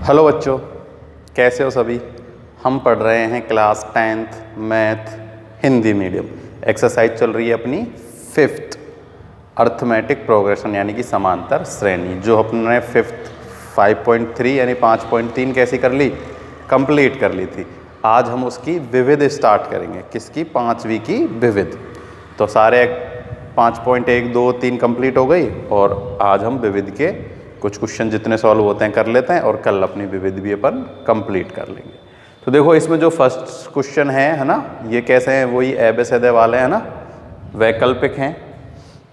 Hello बच्चों, कैसे हो सभी। हम पढ़ रहे हैं class 10th math Hindi medium. Exercise चल रही है अपनी 5th अर्थमेटिक प्रोग्रेशन यानी कि समांतर श्रेणी, जो अपने 5th 5.3 यानी 5.3 कैसी कर ली, कंप्लीट कर ली थी। आज हम उसकी विविध स्टार्ट करेंगे। किसकी? 5वीं की विविध। तो सारे 5.1 2 3 कंप्लीट हो गई और आज हम विविध के कुछ क्वेश्चन जितने सॉल्व होते हैं कर लेते हैं और कल अपनी विविध भी अपन कंप्लीट कर लेंगे। तो देखो इसमें जो फर्स्ट क्वेश्चन है ना, ये कैसे हैं, वही एबेसेदे वाले हैं ना, वैकल्पिक हैं।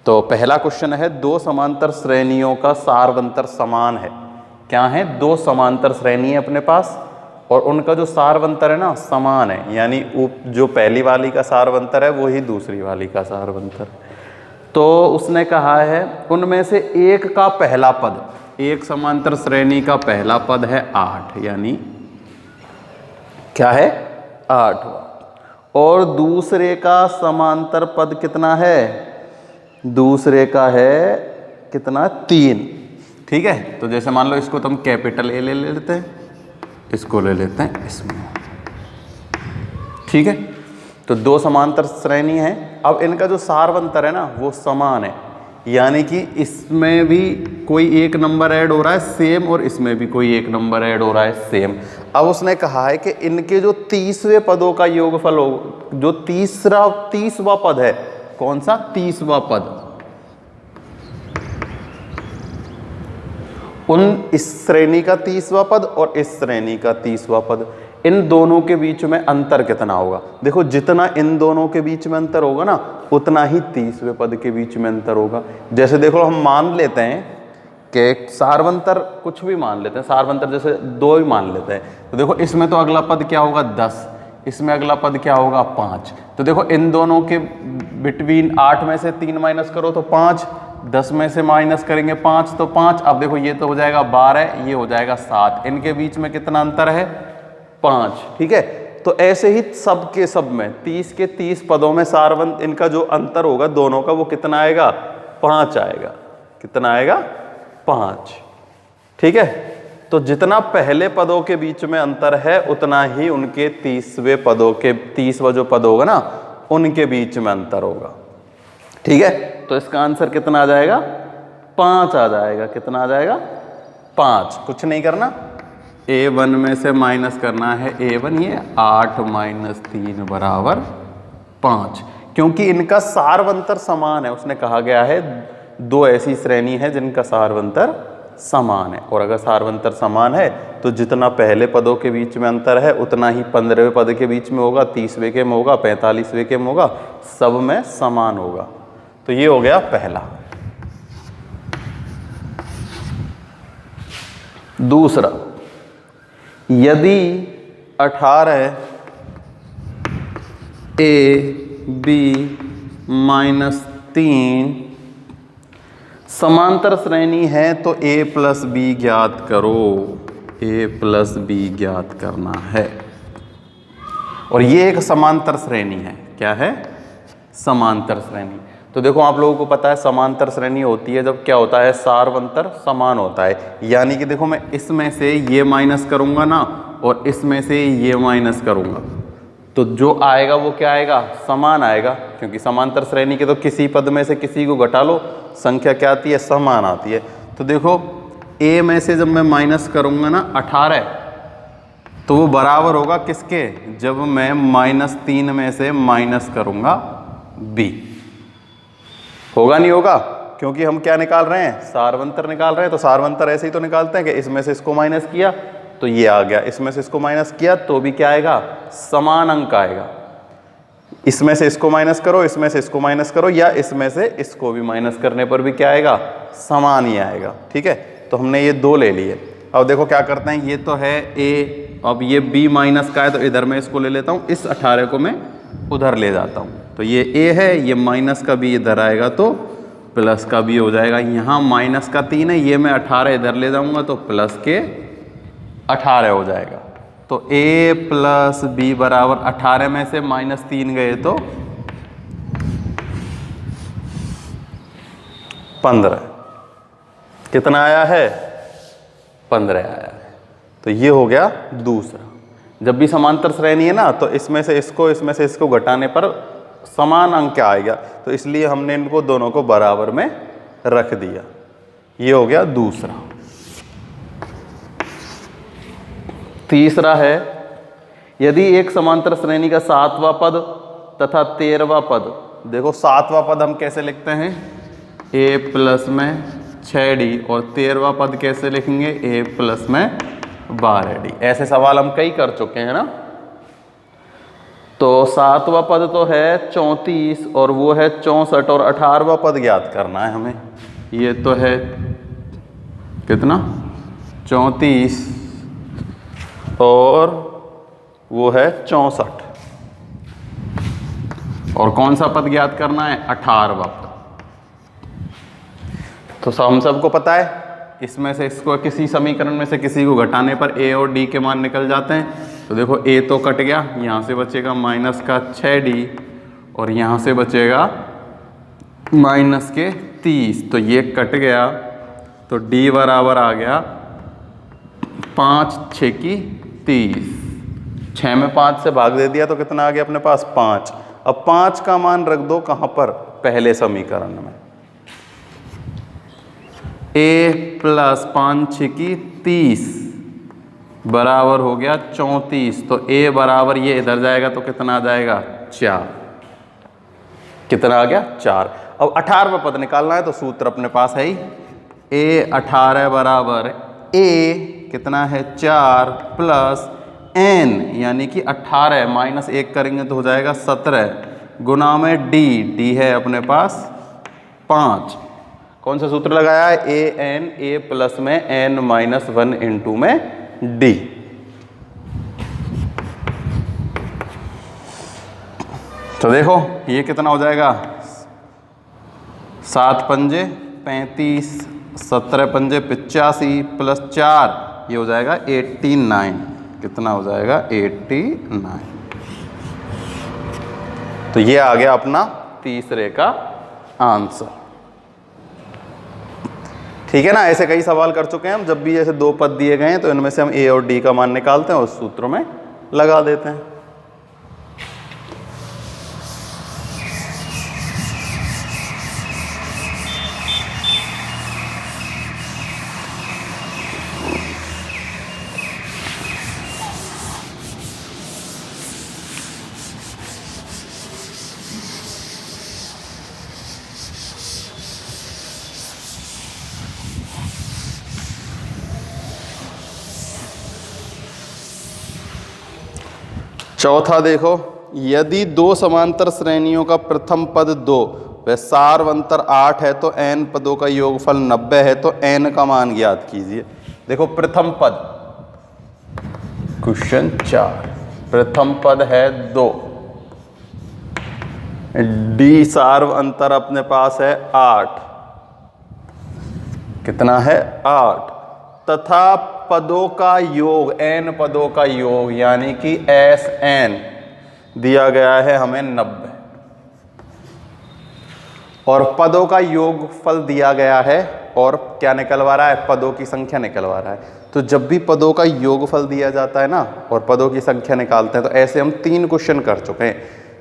तो पहला क्वेश्चन है, दो समांतर श्रेणियों का सारवंतर समान है। क्या है? दो समांतर श्रेणी है अपने पास और उनका जो सारवंतर है ना समान है, यानी जो पहली वाली का सारवंतर है वही दूसरी वाली का सारवंतर है। तो उसने कहा है उनमें से एक का पहला पद, एक समांतर श्रेणी का पहला पद है 8, यानी क्या है? 8, और दूसरे का समांतर पद कितना है? दूसरे का है कितना? 3। ठीक है, तो जैसे मान लो इसको तुम कैपिटल ए ले लेते हैं, इसको ले लेते हैं इसमें। ठीक है, तो दो समांतर श्रेणी है। अब इनका जो सारवंतर है ना वो समान है, यानी कि इसमें भी कोई एक नंबर ऐड हो रहा है सेम और इसमें भी कोई एक नंबर ऐड हो रहा है सेम। अब उसने कहा है कि इनके जो 30वें पदों का योगफल हो, जो 30वां पद है, कौन सा? 30वां पद, इस श्रेणी का 30वां पद और इस श्रेणी का 30वां पद, इन दोनों के बीच में अंतर कितना होगा? देखो जितना इन दोनों के बीच में अंतर होगा ना उतना ही 30वें पद के बीच में अंतर होगा। जैसे देखो हम मान लेते हैं कि सारवंतर कुछ भी मान लेते हैं, सारवंतर जैसे 2 ही मान लेते हैं। तो देखो इसमें तो अगला पद क्या होगा? 10, इसमें अगला पद क्या होगा? 5। तो देखो इन दोनों के बिटवीन 8 में से 3 माइनस करो तो 5, 10 में से माइनस करेंगे 5 तो 5। अब देखो ये तो हो जाएगा 12, ये हो जाएगा 7। इनके बीच में कितना अंतर है? 5। ठीक है, तो ऐसे ही सब के सब में 30 के 30 पदों में सारवंत इनका जो अंतर होगा दोनों का वो कितना आएगा? 5 आएगा। कितना आएगा? 5। ठीक है, तो जितना पहले पदों के बीच में अंतर है उतना ही उनके 30वें पदों के 30वां जो पद होगा ना उनके बीच में अंतर होगा। ठीक है, तो इसका आंसर कितना आ जाएगा? 5 आ जाएगा। कितना आ जाएगा? 5। कुछ नहीं करना, A1 में से माइनस करना है A1, ये 8 - 3 बराबर 5, क्योंकि इनका सारवंतर समान है। उसने कहा गया है दो ऐसी श्रेणी है जिनका सारवंतर समान है, और अगर सारवंतर समान है तो जितना पहले पदों के बीच में अंतर है उतना ही 15वें पद के बीच में होगा, 30वें के में होगा, 45वें के में होगा, सब में समान होगा। तो ये हो गया पहला। दूसरा, यदि 18 AB - 3 समांतर श्रेणी है तो A + B ज्ञात करो। A + B ज्ञात करना है, और ये एक समांतर श्रेणी है। क्या है? समांतर श्रेणी। तो देखो आप लोगों को पता है समांतर श्रेणी होती है जब क्या होता है? सारवंतर समान होता है। यानी कि देखो मैं इसमें से ये माइनस करूंगा ना और इसमें से ये माइनस करूंगा तो जो आएगा वो क्या आएगा? समान आएगा, क्योंकि समांतर श्रेणी के तो किसी पद में से किसी को घटा लो, संख्या क्या आती है? समान आती है। तो देखो A में से जब मैं माइनस करूंगा ना 18 तो वो बराबर होगा किसके? जब मैं -3 में से माइनस करूंगा B। होगा नहीं होगा? क्योंकि हम क्या निकाल रहे हैं? सारवंतर निकाल रहे हैं। तो सारवंतर ऐसे ही तो निकालते हैं कि इसमें से इसको माइनस किया तो ये आ गया, इसमें से इसको माइनस किया तो भी क्या आएगा? समान अंक आएगा। इसमें से इसको माइनस करो, इसमें से इसको माइनस करो, या इसमें से इसको भी माइनस करने पर भी क्या आएगा? समान ही आएगा। ठीक है, तो हमने ये 2 ले लिए। अब देखो क्या करते हैं, ये तो है A, अब ये B माइनस का है तो इधर मैं इसको ले लेता हूँ, इस 18 को मैं उधर ले जाता हूँ। तो ये A है, ये माइनस का B इधर आएगा तो प्लस का B हो जाएगा। यहाँ माइनस का 3 है, ये मैं 18 इधर ले जाऊँगा तो प्लस के 18 हो जाएगा। तो A + B बराबर 18 में से -3 गए तो 15। कितना आया है? 15 आया है। तो ये हो गया दूसरा। जब भी समांतर श्रेणी है ना तो इसमें से इसको घटाने पर समान अंक क्या आएगा, तो इसलिए हमने इनको दोनों को बराबर में रख दिया। ये हो गया दूसरा। तीसरा है, यदि एक समांतर श्रेणी का 7वां पद तथा 13वां पद, देखो 7वां पद हम कैसे लिखते हैं? a प्लस में 6d, और 13वां पद कैसे लिखेंगे? a प्लस में 12d। ऐसे सवाल हम कई कर चुके हैं ना। तो 7वां पद तो है 34 और वो है 64, और 18वां पद ज्ञात करना है हमें। ये तो है कितना? 34 और वो है 64, और कौन सा पद ज्ञात करना है? 18वां पद। तो हम सबको पता है इसमें से इसको किसी समीकरण में से किसी को घटाने पर a और d के मान निकल जाते हैं। तो देखो a तो कट गया, यहाँ से बचेगा माइनस का 6d, और यहाँ से बचेगा माइनस के 30। तो ये कट गया, तो d बराबर आ गया 5 6 की 30। 6 में 5 से भाग दे दिया तो कितना आ गया अपने पास? 5। अब 5 का मान रख दो कहाँ पर? पहले समीकरण में। a प्लस 5 6 की 30 बराबर हो गया 34। तो a बराबर ये इधर जाएगा तो कितना आ जाएगा? 4। कितना आ गया? 4। अब 18वां पद निकालना है, तो सूत्र अपने पास है ही। a 18 बराबर a कितना है? 4 प्लस n यानी कि 18 माइनस 1 करेंगे तो हो जाएगा 17 गुना में d है अपने पास 5। कौन सा सूत्र लगाया है? a प्लस में n माइनस 1 इंटू में d। तो देखो ये कितना हो जाएगा? 7 पंजे 35, 17 पंजे 85 प्लस 4, ये हो जाएगा 89। कितना हो जाएगा? 89। तो ये आ गया अपना तीसरे का आंसर। ठीक है ना। ऐसे कई सवाल कर चुके हैं हम। जब भी जैसे 2 पद दिए गए हैं तो इनमें से हम a और d का मान निकालते हैं और उस सूत्र में लगा देते हैं। चौथा देखो, यदि 2 समांतर श्रेणियों का प्रथम पद 2 व सार्वंतर 8 है तो n पदों का योगफल 90 है, तो n का मान ज्ञात कीजिए। देखो प्रथम पद, क्वेश्चन 4, प्रथम पद है 2, d सार्वंतर अपने पास है 8, कितना है? 8, तथा पदों का योग, n पदों का योग यानी कि Sn दिया गया है हमें 90, और पदों का योगफल दिया गया है, और क्या निकलवा रहा है? पदों की संख्या निकलवा रहा है। तो जब भी पदों का योगफल दिया जाता है ना और पदों की संख्या निकालते हैं, तो ऐसे हम 3 क्वेश्चन कर चुके हैं।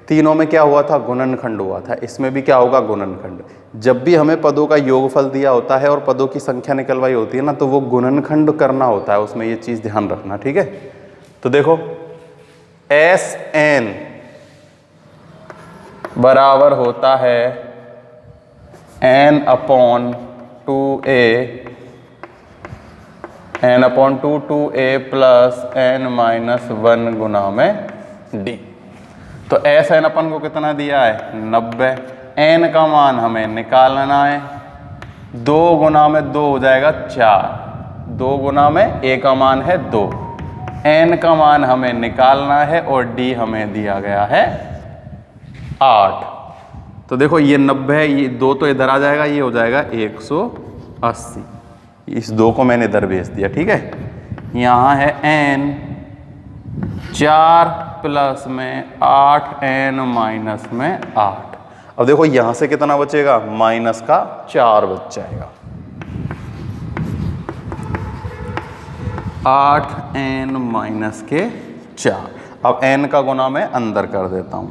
तीनों में क्या हुआ था? गुणनखंड हुआ था। इसमें भी क्या होगा? गुणनखंड। जब भी हमें पदों का योगफल दिया होता है और पदों की संख्या निकलवाई होती है ना, तो वो गुणनखंड करना होता है, उसमें ये चीज़ ध्यान रखना। ठीक है। तो देखो Sn बराबर होता है n/2 2a plus n minus 1 गुना में d। तो Sn अपन को कितना दिया है? 90। n का मान हमें निकालना है। 2 गुना में 2 हो जाएगा 4, 2 गुना में a का मान है 2, n का मान हमें निकालना है, और d हमें दिया गया है 8। तो देखो ये 90 है, ये 2 तो इधर आ जाएगा, ये हो जाएगा 180। इस 2 को मैंने इधर भेज दिया। ठीक है। यहाँ है n 4 प्लस में 8 n माइनस में 8। अब देखो यहाँ से कितना बचेगा? माइनस का 4 बच जाएगा। 8n माइनस के 4। अब n का गुना मैं अंदर कर देता हूँ।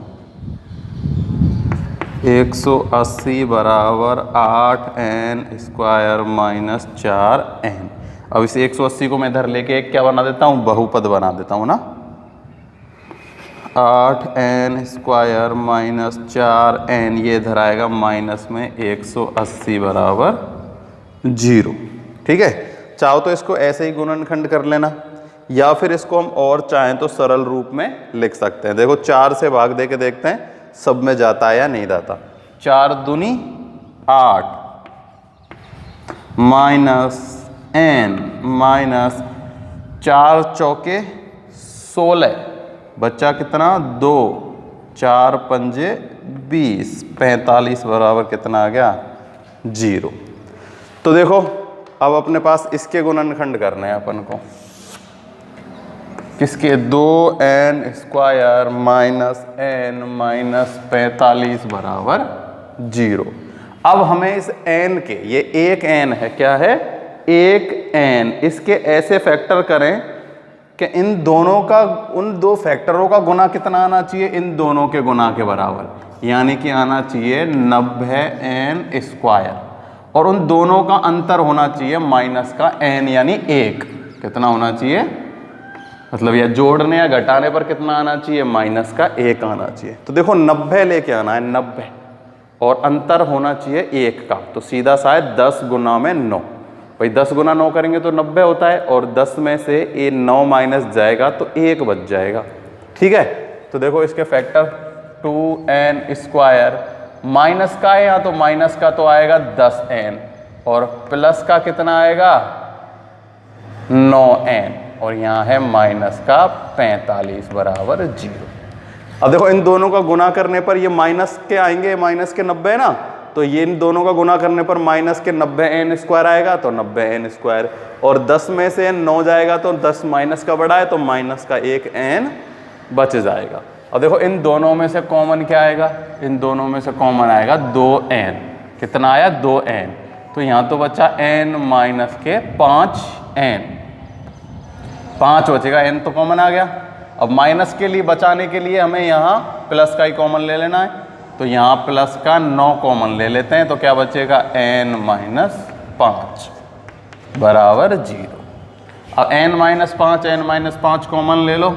180 बराबर 8n स्क्वायर माइनस 4n। अब इस 180 को मैं इधर लेके एक क्या बना देता हूँ, बहुपद बना देता हूँ ना। 8n स्क्वायर माइनस 4n, ये इधर आएगा माइनस में 180 बराबर 0। ठीक है, चाहो तो इसको ऐसे ही गुणनखंड कर लेना, या फिर इसको हम और चाहें तो सरल रूप में लिख सकते हैं। देखो 4 से भाग दे के देखते हैं सब में जाता है या नहीं जाता। 4 दूनी 8 माइनस n माइनस 4 चौके 16, बच्चा कितना 2, 4 पंजे 20, 45 बराबर कितना आ गया 0। तो देखो अब अपने पास इसके गुणनखंड करने हैं अपन को, किसके 2n square minus n minus 45 बराबर 0। अब हमें इस n के, ये एक n है, क्या है एक n, इसके ऐसे फैक्टर करें कि इन दोनों का, उन दो फैक्टरों का गुना कितना आना चाहिए, इन दोनों के गुना के बराबर, यानी कि आना चाहिए 90n स्क्वायर, और उन दोनों का अंतर होना चाहिए माइनस का n यानी 1। कितना होना चाहिए, मतलब या जोड़ने या घटाने पर कितना आना चाहिए, माइनस का 1 आना चाहिए। तो देखो 90 लेके आना है 90, और अंतर होना चाहिए 1 का, तो सीधा सा है 10 गुना में 9। भाई 10 गुना 9 करेंगे तो 90 होता है, और 10 में से ये 9 माइनस जाएगा तो 1 बच जाएगा। ठीक है, तो देखो इसके फैक्टर 2n स्क्वायर, माइनस का है यहाँ तो माइनस का तो आएगा 10n, और प्लस का कितना आएगा 9n, और यहाँ है माइनस का 45 बराबर 0। अब देखो इन दोनों का गुना करने पर ये माइनस के आएंगे, माइनस के 90 है ना, तो ये इन दोनों का गुना करने पर माइनस के 90n स्क्वायर आएगा, तो 90n स्क्वायर, और 10 में से 9 जाएगा तो 10 माइनस का बड़ा है तो माइनस का 1n बच जाएगा। और देखो इन दोनों में से कॉमन क्या आएगा, इन दोनों में से कॉमन आएगा 2n। कितना आया 2n, तो यहाँ तो बचा n माइनस के 5n, 5 बचेगा, n तो कॉमन आ गया। अब माइनस के लिए बचाने के लिए हमें यहाँ प्लस का ही कॉमन ले लेना है, तो यहाँ प्लस का 9 कॉमन ले लेते हैं, तो क्या बचेगा n माइनस 5 बराबर 0। अब n माइनस 5 कॉमन ले लो,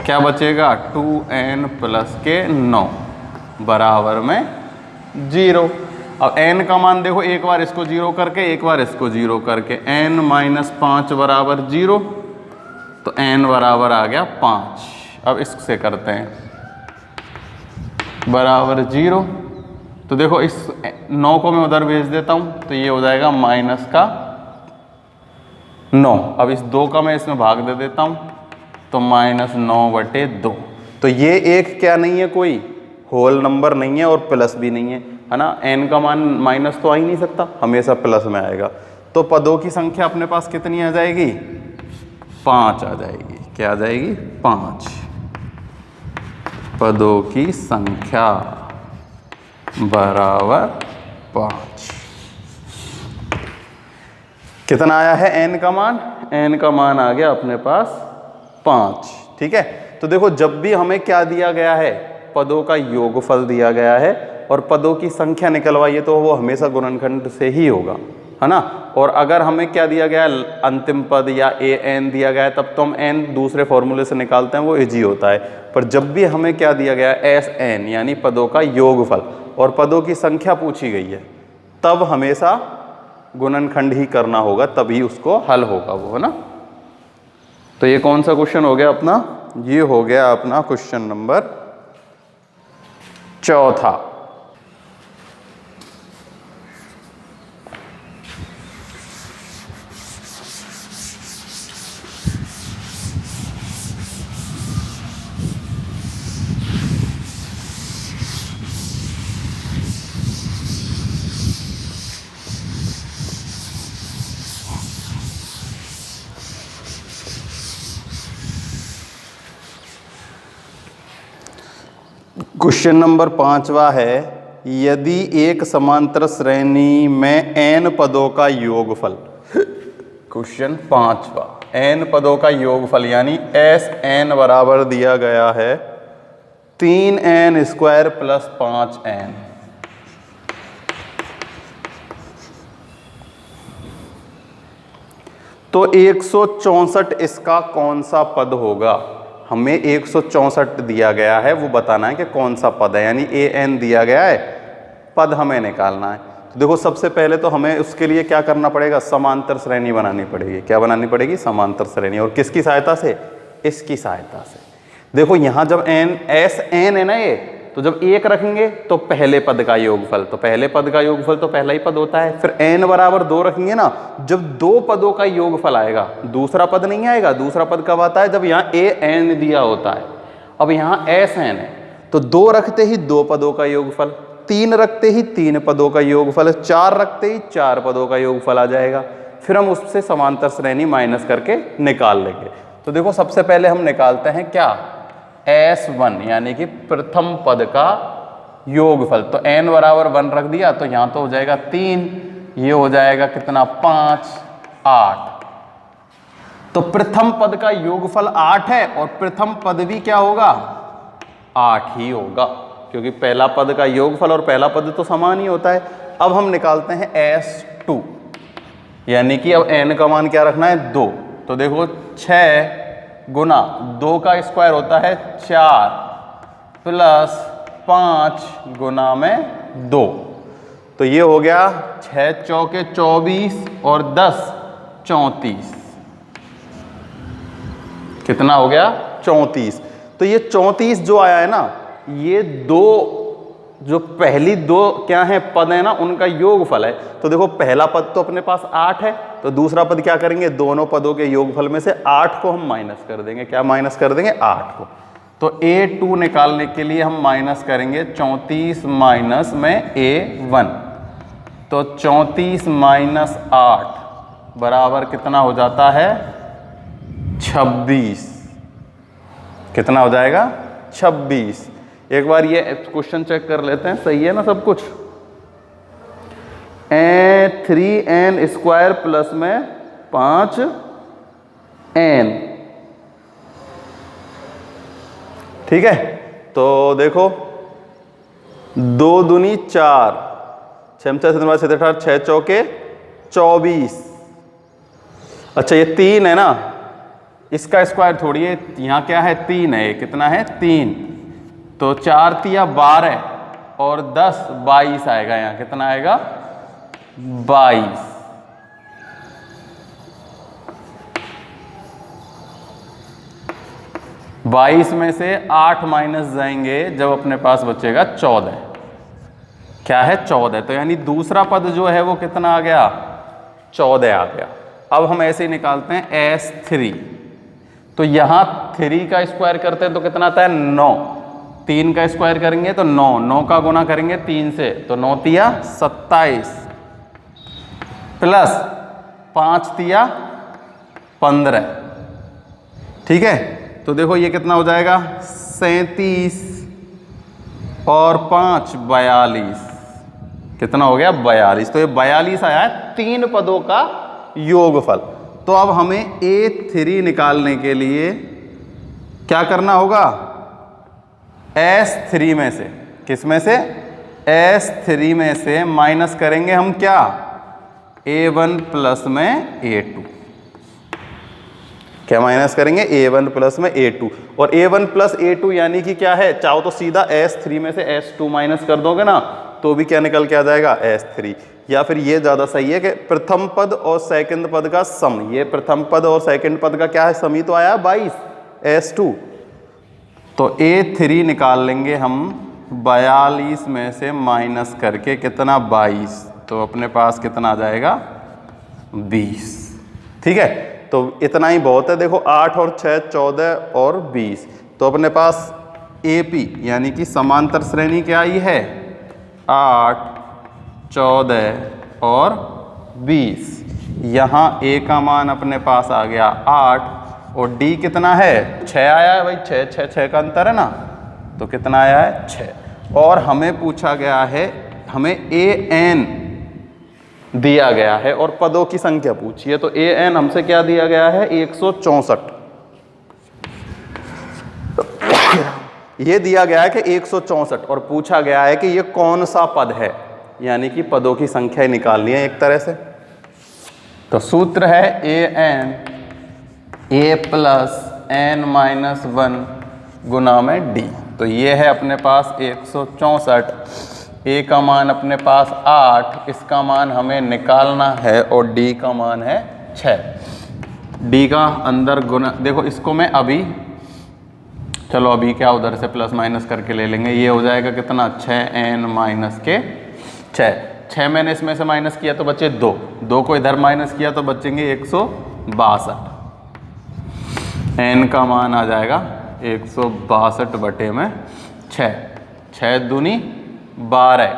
क्या बचेगा 2n प्लस के 9 बराबर में 0। अब n का मान देखो, एक बार इसको 0 करके एक बार इसको 0 करके, n माइनस 5 बराबर 0, तो n बराबर आ गया 5। अब इससे करते हैं बराबर 0, तो देखो इस 9 को मैं उधर भेज देता हूँ, तो ये हो जाएगा माइनस का 9। अब इस 2 का मैं इसमें भाग दे देता हूँ, तो माइनस 9/2। तो ये एक क्या नहीं है, कोई होल नंबर नहीं है और प्लस भी नहीं है ना। n का मान माइनस तो आ ही नहीं सकता, हमेशा प्लस में आएगा। तो पदों की संख्या अपने पास कितनी आ जाएगी, 5 आ जाएगी। क्या आ जाएगी, 5। पदों की संख्या बराबर 5। कितना आया है n का मान, n का मान आ गया अपने पास 5। ठीक है, तो देखो जब भी हमें क्या दिया गया है, पदों का योगफल दिया गया है और पदों की संख्या निकलवाइए, तो वो हमेशा गुणनखंड से ही होगा, है ना। और अगर हमें क्या दिया गया है, अंतिम पद या an दिया गया है, तब तो हम n दूसरे फॉर्मूले से निकालते हैं, वो इजी होता है। पर जब भी हमें क्या दिया गया है, sn यानी पदों का योगफल और पदों की संख्या पूछी गई है, तब हमेशा गुणनखंड ही करना होगा, तभी उसको हल होगा वो, है ना। तो ये कौन सा क्वेश्चन हो गया अपना, ये हो गया अपना क्वेश्चन नंबर 4। क्वेश्चन नंबर 5 है, यदि एक समांतर श्रेणी में n पदों का योगफल क्वेश्चन 5वां, n पदों का योगफल यानी Sn बराबर दिया गया है 3n स्क्वायर प्लस 5n। तो 164 इसका कौन सा पद होगा? हमें 164 दिया गया है, वो बताना है कि कौन सा पद है, यानी an दिया गया है, पद हमें निकालना है। तो देखो सबसे पहले तो हमें उसके लिए क्या करना पड़ेगा, समांतर श्रेणी बनानी पड़ेगी। क्या बनानी पड़ेगी? समांतर श्रेणी। और किसकी सहायता से? इसकी सहायता से। देखो यहाँ जब Sn है ना ये, तो जब 1 रखेंगे तो पहले पद का योगफल, तो पहले पद का योगफल तो पहला ही पद होता है। फिर n बराबर 2 रखेंगे ना, जब 2 पदों का योगफल आएगा, दूसरा पद नहीं आएगा। दूसरा पद कब आता है? जब यहाँ an दिया होता है। अब यहाँ Sn है, तो 2 रखते ही 2 पदों का योगफल, 3 रखते ही 3 पदों का योगफल, 4 रखते ही 4 पदों का योगफल आ जाएगा। फिर हम उससे समांतर श्रेणी माइनस करके निकाल लेंगे। तो देखो सबसे पहले हम निकालते हैं क्या, S1 यानी कि प्रथम पद का योगफल। तो n बराबर 1 रख दिया, तो यहाँ तो हो जाएगा 3, ये हो जाएगा कितना, 5, 8। तो प्रथम पद का योगफल 8 है और प्रथम पद भी क्या होगा, 8 ही होगा, क्योंकि पहला पद का योगफल और पहला पद तो समान ही होता है। अब हम निकालते हैं S2, यानी कि अब n का मान क्या रखना है, 2। तो देखो 6 गुना 2 का स्क्वायर होता है 4 प्लस 5 गुना में 2, तो ये हो गया 6 चौके 24 और 10 34। कितना हो गया, 34। तो ये 34 जो आया है ना, ये 2 जो पहली 2 क्या है, पद है ना, उनका योगफल है। तो देखो पहला पद तो अपने पास 8 है, तो दूसरा पद क्या करेंगे, दोनों पदों के योगफल में से 8 को हम माइनस कर देंगे। क्या माइनस कर देंगे, 8 को। तो A2 निकालने के लिए हम माइनस करेंगे 34 माइनस में A1, तो 34 माइनस 8 बराबर कितना हो जाता है, 26। कितना हो जाएगा, 26। एक बार ये क्वेश्चन चेक कर लेते हैं, सही है ना सब कुछ। 3n स्क्वायर प्लस में 5n, ठीक है। तो देखो 2 दूनी 4, 6 चौके 24। अच्छा ये 3 है ना, इसका स्क्वायर थोड़ी है, यहाँ क्या है, 3 है। कितना है, 3। तो 4 तिया 12 और 10 22 आएगा। यहाँ कितना आएगा, 22। बाईस में से 8 माइनस जाएंगे जब अपने पास बचेगा 14। क्या है, 14। तो यानी दूसरा पद जो है वो कितना आ गया, 14 आ गया। अब हम ऐसे ही निकालते हैं S3। तो यहाँ 3 का स्क्वायर करते हैं तो कितना आता है, 9। 3 का स्क्वायर करेंगे तो 9, 9 का गुना करेंगे 3 से, तो 9 तिया 27 प्लस 5 तिया 15, ठीक है। तो देखो ये कितना हो जाएगा, 37 और 5 42। कितना हो गया, 42। तो ये 42 आया है 3 पदों का योगफल। तो अब हमें A3 निकालने के लिए क्या करना होगा, S3 में से, किस में से, S3 में से माइनस करेंगे हम क्या, A1 प्लस में A2। क्या माइनस करेंगे, A1 प्लस में A2। और A1 प्लस A2 यानी कि क्या है, चाहो तो सीधा S3 में से S2 माइनस कर दोगे ना, तो भी क्या निकल के आ जाएगा, S3। या फिर ये ज़्यादा सही है कि प्रथम पद और सेकंड पद का सम, ये प्रथम पद और सेकंड पद का क्या है, सम ही तो आया 22, S2। तो A3 निकाल लेंगे हम 42 में से माइनस करके, कितना, 22। तो अपने पास कितना आ जाएगा, 20, ठीक है। तो इतना ही बहुत है। देखो 8 और 6 14 और 20। तो अपने पास AP यानी कि समांतर श्रेणी क्या आई है, 8 14 और 20। यहाँ A का मान अपने पास आ गया 8 और D कितना है, 6 आया है भाई, 6 का अंतर है ना, तो कितना आया है, 6। और हमें पूछा गया है, हमें AN दिया गया है और पदों की संख्या पूछी है। तो an हमसे क्या दिया गया है 164, ये दिया गया है कि 164 और पूछा गया है कि ये कौन सा पद है, यानी कि पदों की संख्या निकालनी है एक तरह से। तो सूत्र है an a plus n minus 1 गुना में d। तो ये है अपने पास 164, a का मान अपने पास 8, इसका मान हमें निकालना है और d का मान है 6। d का अंदर गुना, देखो इसको मैं अभी, चलो अभी क्या उधर से प्लस माइनस करके ले लेंगे। ये हो जाएगा कितना 6n माइनस के 6 मैंने इसमें से माइनस किया तो बचे 2 को इधर माइनस किया तो बचेंगे 162। n का मान आ जाएगा 162 बटे में 6 दूनी 12,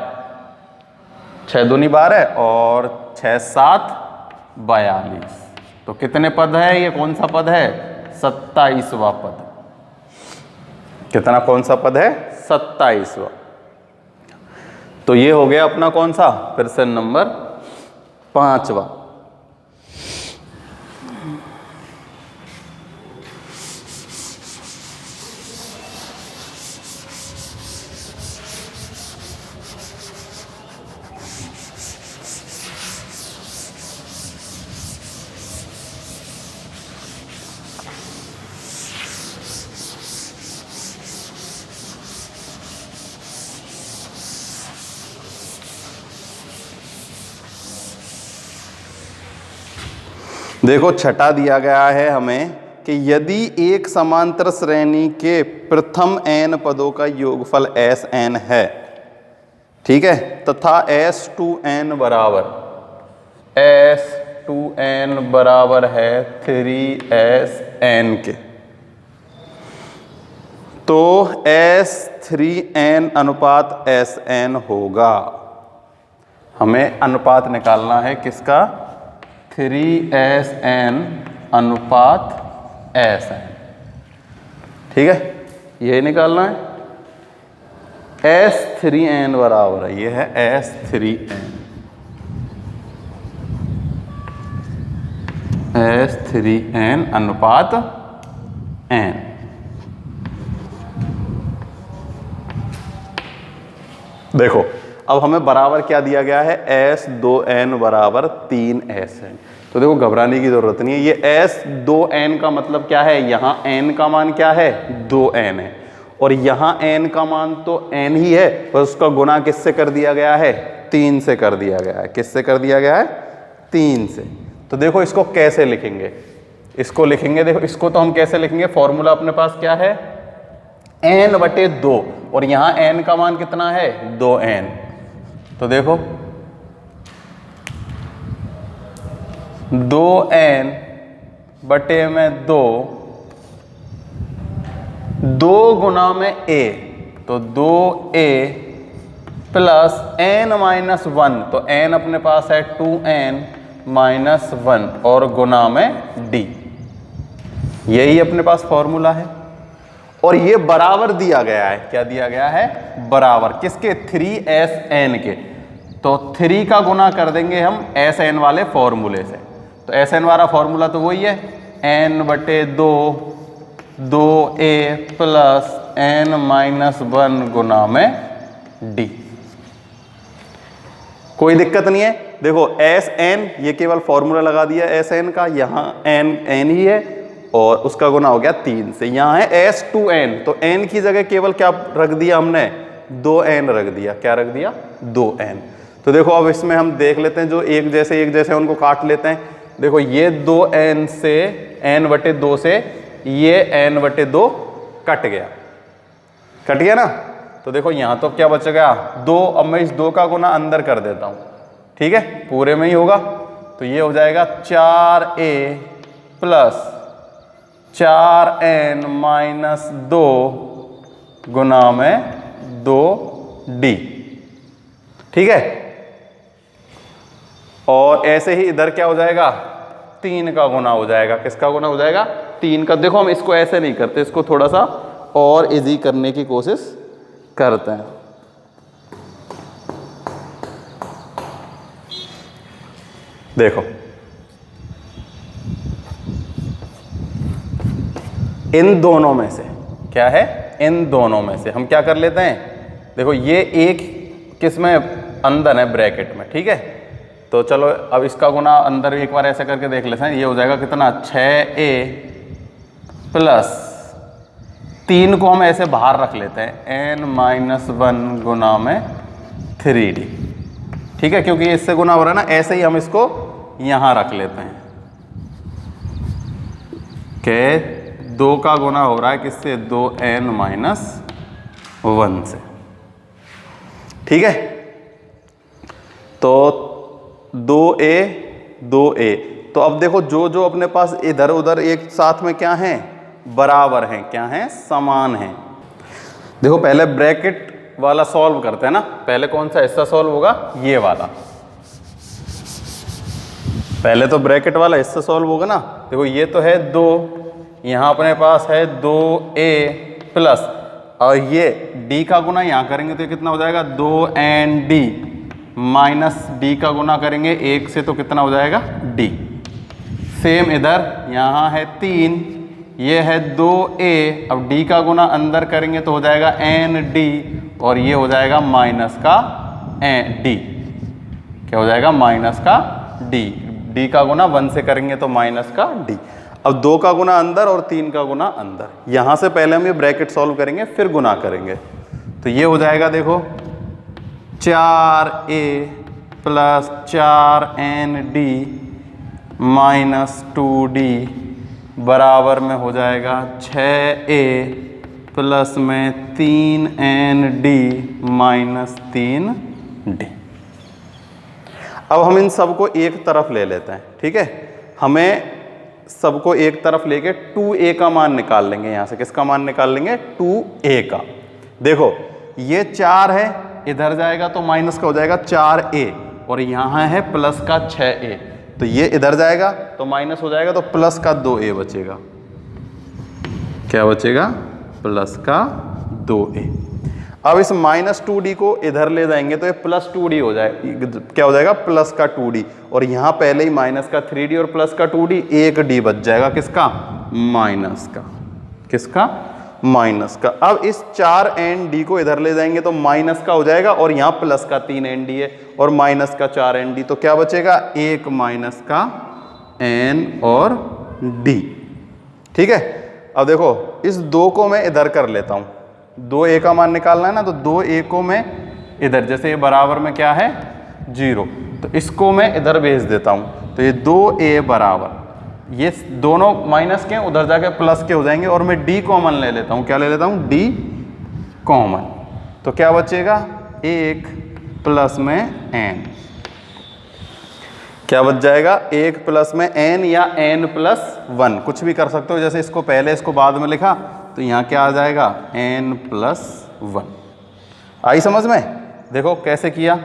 6 दूनी 12 और 6 7 42। तो कितने पद है, ये कौन सा पद है 27वां पद। कितना कौन सा पद है 27वां। तो ये हो गया अपना कौन सा, प्रश्न नंबर 5वां। देखो छठा दिया गया है हमें कि यदि एक समांतर श्रेणी के प्रथम n पदों का योगफल Sn है, ठीक है, तथा S2n बराबर है 3Sn के, तो S3n अनुपात Sn होगा। हमें अनुपात निकालना है किसका, 3Sn अनुपात Sn, ठीक है, यही निकालना है। S3n बराबर है, ये है S3n अनुपात n। देखो अब हमें बराबर क्या दिया गया है, S2n बराबर 3Sn। तो देखो घबराने की जरूरत नहीं है, ये S2n का मतलब क्या है, यहाँ n का मान क्या है 2n है और यहाँ n का मान तो n ही है, बस उसका गुना किससे कर दिया गया है, 3 से कर दिया गया है। किससे कर दिया गया है, 3 से। तो देखो इसको कैसे लिखेंगे, इसको लिखेंगे, देखो इसको तो हम कैसे लिखेंगे, फॉर्मूला अपने पास क्या है n बटे 2 और यहाँ n का मान कितना है 2n। तो देखो 2n बटे में 2 गुना में a, तो 2a प्लस n माइनस 1, तो n अपने पास है 2n माइनस 1 और गुना में d, यही अपने पास फॉर्मूला है। और ये बराबर दिया गया है, क्या दिया गया है, बराबर किसके, 3Sn के। तो 3 का गुना कर देंगे हम Sn वाले फॉर्मूले से, तो Sn वाला फॉर्मूला तो वही है n बटे 2a प्लस n माइनस 1 गुना में d। कोई दिक्कत नहीं है। देखो Sn ये केवल फॉर्मूला लगा दिया Sn का, यहाँ n ही है और उसका गुना हो गया 3 से। यहाँ है S2n, तो n की जगह केवल क्या रख दिया हमने, 2n रख दिया। क्या रख दिया, 2n। तो देखो अब इसमें हम देख लेते हैं, जो एक जैसे उनको काट लेते हैं। देखो ये 2n से n बटे 2 से ये n बटे 2 कट गया ना। तो देखो यहाँ तो क्या बच गया 2, अब मैं इस 2 का गुना अंदर कर देता हूँ, ठीक है, पूरे में ही होगा। तो ये हो जाएगा 4a प्लस 4n माइनस 2 गुना में 2d, ठीक है। और ऐसे ही इधर क्या हो जाएगा, 3 का गुना हो जाएगा। किसका गुना हो जाएगा, 3 का। देखो हम इसको ऐसे नहीं करते, इसको थोड़ा सा और इजी करने की कोशिश करते हैं। देखो इन दोनों में से क्या है, इन दोनों में से हम क्या कर लेते हैं, देखो ये एक किस में अंदर है, ब्रैकेट में, ठीक है। तो चलो अब इसका गुना अंदर एक बार ऐसे करके देख लेते हैं। ये हो जाएगा कितना, 6a प्लस 3 को हम ऐसे बाहर रख लेते हैं, n-1 गुना में 3d, ठीक है, क्योंकि इससे गुना हो रहा है ना। ऐसे ही हम इसको यहां रख लेते हैं कि 2 का गुना हो रहा है किससे, 2n-1 से, ठीक है। तो 2a 2a, तो अब देखो जो जो अपने पास इधर उधर एक साथ में क्या है, बराबर हैं, क्या हैं, समान हैं। देखो पहले ब्रैकेट वाला सॉल्व करते हैं ना। पहले कौन सा हिस्सा सॉल्व होगा, ये वाला। पहले तो ब्रैकेट वाला हिस्सा सॉल्व होगा ना। देखो ये तो है 2, यहाँ अपने पास है 2a प्लस, और ये d का गुना यहाँ करेंगे तो ये कितना हो जाएगा, 2n d माइनस d का गुना करेंगे 1 से तो कितना हो जाएगा, d। सेम इधर यहाँ है 3, ये है 2a, अब d का गुना अंदर करेंगे तो हो जाएगा n d, और ये हो जाएगा माइनस का d, क्या हो जाएगा, माइनस का d। d का गुना 1 से करेंगे तो माइनस का d। अब 2 का गुना अंदर और 3 का गुना अंदर। यहां से पहले हम ये ब्रैकेट सॉल्व करेंगे फिर गुना करेंगे। तो ये हो जाएगा, देखो 4a plus 4n d minus 2d बराबर में हो जाएगा 6a प्लस में 3n d माइनस 3d। अब हम इन सबको एक तरफ ले लेते हैं, ठीक है। हमें सबको एक तरफ लेके 2a का मान निकाल लेंगे। यहां से किसका मान निकाल लेंगे, 2a का। देखो ये 4 है, इधर जाएगा तो माइनस का हो जाएगा 4a, और यहां है प्लस का 6a, तो ये इधर जाएगा तो माइनस हो जाएगा, तो प्लस का 2a बचेगा। क्या बचेगा, प्लस का 2a। अब इस माइनस 2d को इधर ले जाएंगे तो ये प्लस 2d हो जाएगा, क्या हो जाएगा, प्लस का 2d, और यहाँ पहले ही माइनस का 3d और प्लस का 2d, एक d बच जाएगा, किसका, माइनस का, किसका, माइनस का। अब इस 4n d को इधर ले जाएंगे तो माइनस का हो जाएगा, और यहाँ प्लस का 3n d है और माइनस का 4n d, तो क्या बचेगा, एक माइनस का n और d, ठीक है। अब देखो इस 2 को मैं इधर कर लेता हूँ, 2a का मान निकालना है ना, तो 2a को मैं इधर, जैसे ये बराबर में क्या है, 0, तो इसको मैं इधर भेज देता हूँ, तो ये 2a बराबर, ये दोनों माइनस के उधर जाके प्लस के हो जाएंगे, और मैं d कॉमन ले लेता हूँ। क्या ले लेता हूँ, d कॉमन, तो क्या बचेगा, 1 प्लस में n, क्या बच जाएगा, 1 प्लस में n या n प्लस 1, कुछ भी कर सकते हो। जैसे इसको पहले इसको बाद में लिखा तो यहाँ क्या आ जाएगा, n प्लस 1। आई समझ में। देखो कैसे किया,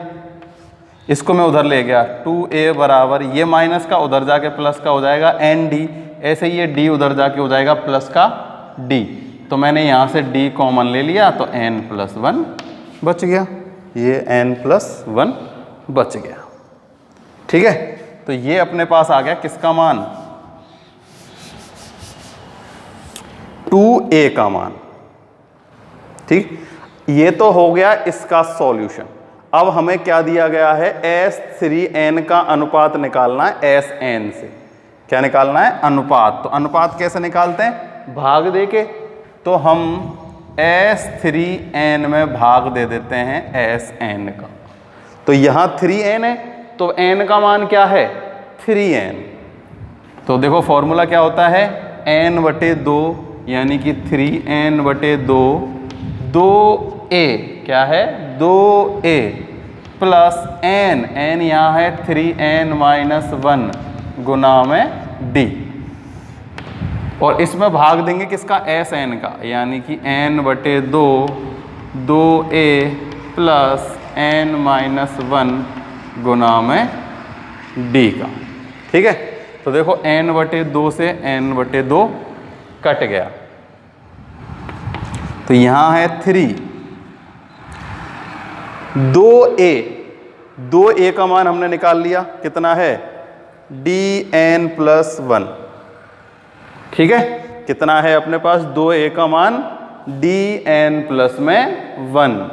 इसको मैं उधर ले गया, 2a बराबर, ये माइनस का उधर जाके प्लस का हो जाएगा n d, ऐसे ये d उधर जाके हो जाएगा प्लस का d, तो मैंने यहाँ से d कॉमन ले लिया तो n प्लस 1 बच गया, ये n प्लस 1 बच गया, ठीक है। तो ये अपने पास आ गया किसका मान, 2a का मान, ठीक। ये तो हो गया इसका सॉल्यूशन। अब हमें क्या दिया गया है, s3n का अनुपात निकालना है sn से। क्या निकालना है, अनुपात। तो अनुपात कैसे निकालते हैं, भाग दे के, तो हम s3n में भाग दे देते हैं sn का। तो यहाँ 3n है तो n का मान क्या है, 3n। तो देखो फॉर्मूला क्या होता है, n/2 यानी कि 3n/2, 2a क्या है, 2a प्लस n यहाँ है 3n-1 गुना में d, और इसमें भाग देंगे किसका, sn का, यानी कि n/2 2a प्लस n-1 गुना में d का, ठीक है। तो देखो n/2 से n/2 कट गया, तो यहां है 3, 2a का मान हमने निकाल लिया, कितना है dn+1। ठीक है, कितना है अपने पास 2a का मान dn+1।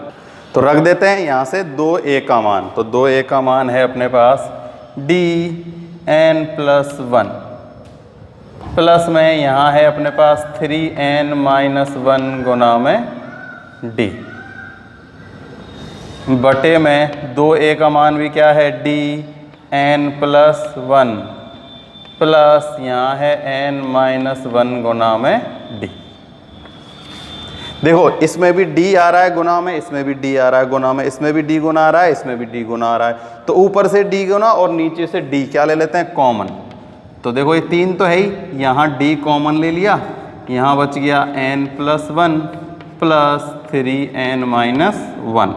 तो रख देते हैं यहां से 2a का मान, तो 2a का मान है अपने पास dn+1 प्लस में यहाँ है अपने पास 3n-1 गुना में d बटे में 2a का मान भी क्या है dn+1 प्लस यहाँ है n-1 गुना में d। देखो इसमें भी d आ रहा है गुना में, इसमें भी d आ रहा है गुना में, इसमें भी d गुना आ रहा है, इसमें भी d गुना आ रहा है। तो ऊपर से d गुना और नीचे से d क्या ले लेते हैं, कॉमन। तो देखो ये 3 तो है ही, यहाँ d कॉमन ले लिया, यहाँ बच गया n+1 प्लस 3n-1।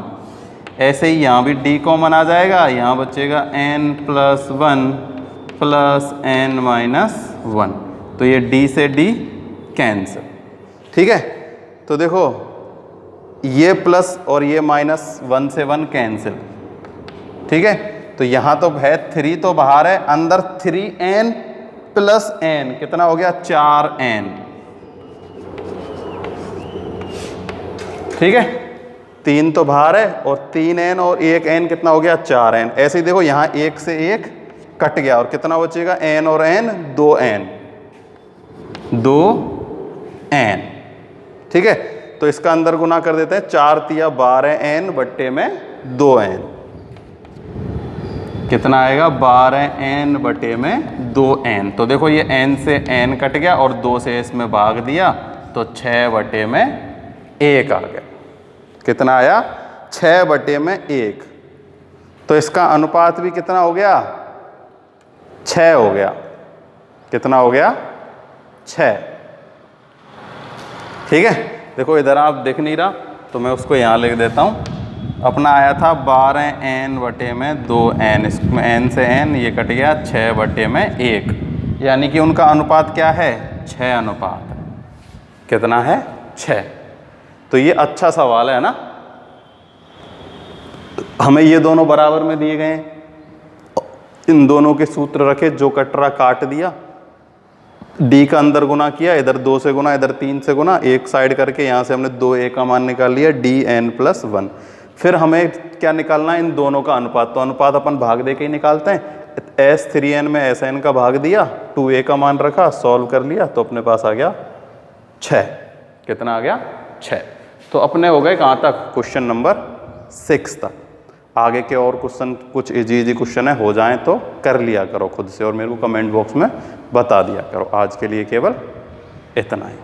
ऐसे ही यहाँ भी d कॉमन आ जाएगा, यहाँ बचेगा n+1 प्लस n-1। तो ये d से d कैंसिल। ठीक है, तो देखो ये प्लस और ये -1 से 1 कैंसिल। ठीक है, तो यहाँ तो है 3 तो बाहर है, अंदर 3n प्लस n कितना हो गया 4n। ठीक है, 3 तो बाहर है और 3n और 1n कितना हो गया 4n। ऐसे ही देखो यहाँ 1 से 1 कट गया और कितना बचेगा n और n 2n। ठीक है, तो इसका अंदर गुना कर देते हैं, 4 तिया 12n बट्टे में 2n कितना आएगा 12n बटे में 2n। तो देखो ये n से n कट गया और 2 से इसमें भाग दिया तो 6 बटे में 1 आ गया। कितना आया 6 बटे में 1। तो इसका अनुपात भी कितना हो गया 6 हो गया। कितना हो गया 6। ठीक है, देखो इधर आप दिख नहीं रहा तो मैं उसको यहाँ लिख देता हूँ। अपना आया था 12n बटे में 2n, इसमें n से n ये कट गया 6 बटे में 1, यानी कि उनका अनुपात क्या है 6 अनुपात है। कितना है 6। तो ये अच्छा सवाल है ना, हमें ये दोनों बराबर में दिए गए हैं, इन दोनों के सूत्र रखे, जो कट रहा काट दिया, d का अंदर गुना किया, इधर 2 से गुना, इधर 3 से गुना, एक साइड करके यहाँ से हमने 2a का मान निकाल लिया dn+1। फिर हमें क्या निकालना है इन दोनों का अनुपात। तो अनुपात अपन भाग दे के ही निकालते हैं। s3n में sn का भाग दिया, 2a का मान रखा, सॉल्व कर लिया तो अपने पास आ गया 6। कितना आ गया 6। तो अपने हो गए कहाँ तक, क्वेश्चन नंबर 6 तक। आगे के और क्वेश्चन कुछ इजी क्वेश्चन है, हो जाएं तो कर लिया करो खुद से और मेरे को कमेंट बॉक्स में बता दिया करो। आज के लिए केवल इतना ही।